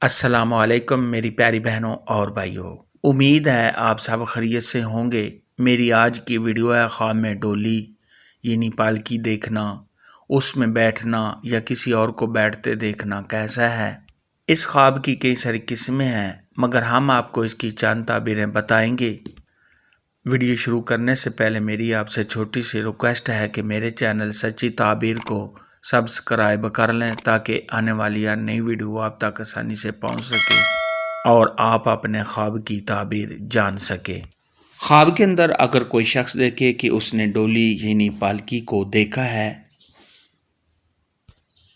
अस्सलामुअलैकुम मेरी प्यारी बहनों और भाइयों, उम्मीद है आप सब खैरियत से होंगे। मेरी आज की वीडियो है ख्वाब में डोली यानी पालकी देखना, उसमें बैठना या किसी और को बैठते देखना कैसा है। इस ख्वाब की कई सारी किस्में हैं, मगर हम आपको इसकी चंद ताबीरें बताएंगे। वीडियो शुरू करने से पहले मेरी आपसे छोटी सी रिक्वेस्ट है कि मेरे चैनल सच्ची ताबीर को सब्सक्राइब कर लें ताकि आने वाली हर नई वीडियो आप तक आसानी से पहुंच सके और आप अपने ख्वाब की ताबीर जान सके। ख्वाब के अंदर अगर कोई शख्स देखे कि उसने डोली यानी पालकी को देखा है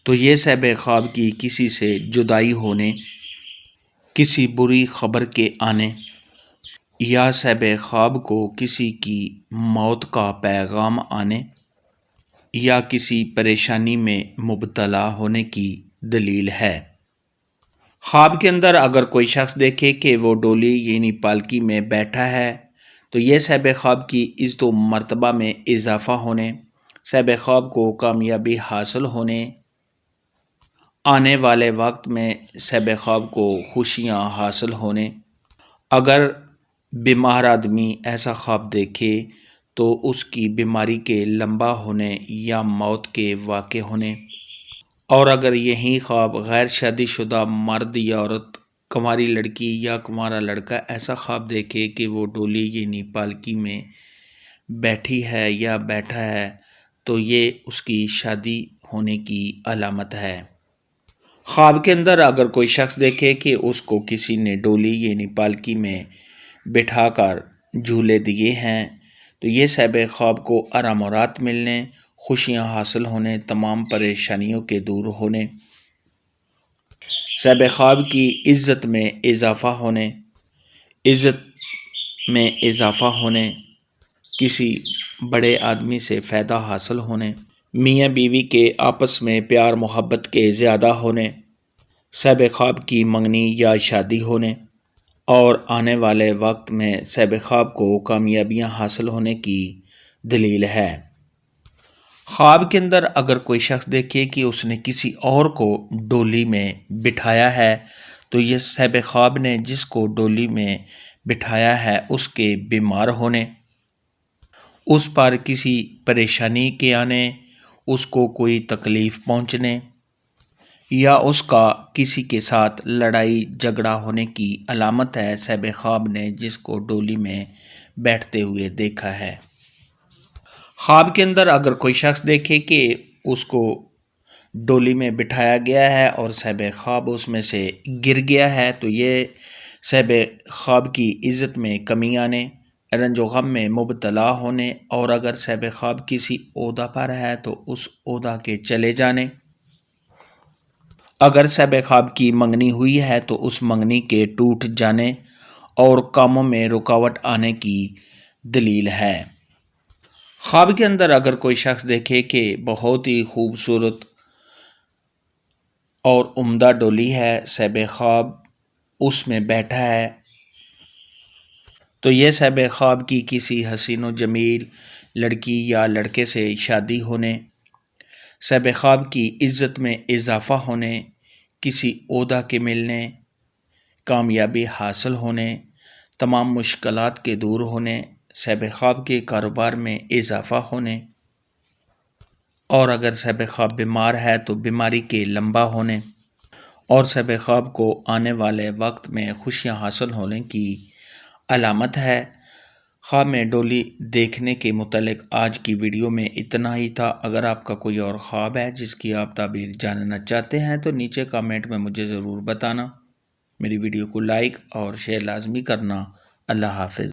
तो ये सहब ख्वाब की किसी से जुदाई होने, किसी बुरी खबर के आने या सहब ख्वाब को किसी की मौत का पैगाम आने या किसी परेशानी में मुब्तला होने की दलील है। ख्वाब के अंदर अगर कोई शख्स देखे कि वो डोली यानी पालकी में बैठा है तो ये सहब ख्वाब की इज़्ज़त व मर्तबा में इजाफ़ा होने, सहब ख्वाब को कामयाबी हासिल होने, आने वाले वक्त में सहब ख्वाब को खुशियाँ हासिल होने। अगर बीमार आदमी ऐसा ख्वाब देखे तो उसकी बीमारी के लंबा होने या मौत के वाक़े होने। और अगर यही ख्वाब गैर शादीशुदा मर्द या औरत, कुंवारी लड़की या कुंवारा लड़का ऐसा ख्वाब देखे कि वो डोली यानी पालकी में बैठी है या बैठा है तो ये उसकी शादी होने की अलामत है। ख्वाब के अंदर अगर कोई शख्स देखे कि उसको किसी ने डोली यानी पालकी में बिठाकर झूले दिए हैं तो ये सहब ख्वाब को आराम और राहत मिलने, खुशियाँ हासिल होने, तमाम परेशानियों के दूर होने, सहब ख्वाब की इज़्ज़त में इजाफ़ा होने, किसी बड़े आदमी से फ़ायदा हासिल होने, मियाँ बीवी के आपस में प्यार मोहब्बत के ज़्यादा होने, सहब ख्वाब की मंगनी या शादी होने और आने वाले वक्त में सहब ख्वाब को कामयाबियाँ हासिल होने की दलील है। ख्वाब के अंदर अगर कोई शख्स देखे कि उसने किसी और को डोली में बिठाया है तो ये सहब ख्वाब ने जिसको डोली में बिठाया है उसके बीमार होने, उस पर किसी परेशानी के आने, उसको कोई तकलीफ़ पहुंचने या उसका किसी के साथ लड़ाई झगड़ा होने की अलामत है सहब ख्वाब ने जिसको डोली में बैठते हुए देखा है। ख्वाब के अंदर अगर कोई शख्स देखे कि उसको डोली में बिठाया गया है और सहब ख्वाब उसमें से गिर गया है तो ये सहब ख्वाब की इज़्ज़त में कमी आने, रंजो गम में मुब्तला होने और अगर सहब ख्वाब किसी ओहदा पर है तो उस ओहदा के चले जाने, अगर सहब ख्वाब की मंगनी हुई है तो उस मंगनी के टूट जाने और कामों में रुकावट आने की दलील है। ख्वाब के अंदर अगर कोई शख्स देखे कि बहुत ही खूबसूरत और उम्दा डोली है, सहब ख्वाब उसमें बैठा है तो ये सहब ख्वाब की किसी हसीन व जमील लड़की या लड़के से शादी होने, सहब ख्वाब की इज़्ज़त में इजाफ़ा होने, किसी ओहदा के मिलने, कामयाबी हासिल होने, तमाम मुश्किलात के दूर होने, सहब ख्वाब के कारोबार में इजाफ़ा होने और अगर सहब ख्वाब बीमार है तो बीमारी के लंबा होने और सहब ख्वाब को आने वाले वक्त में खुशियाँ हासिल होने की अलामत है। ख्वाब में डोली देखने के मुतालिक आज की वीडियो में इतना ही था। अगर आपका कोई और ख्वाब है जिसकी आप ताबीर जानना चाहते हैं तो नीचे कमेंट में मुझे ज़रूर बताना। मेरी वीडियो को लाइक और शेयर लाजमी करना। अल्लाह हाफ़िज़।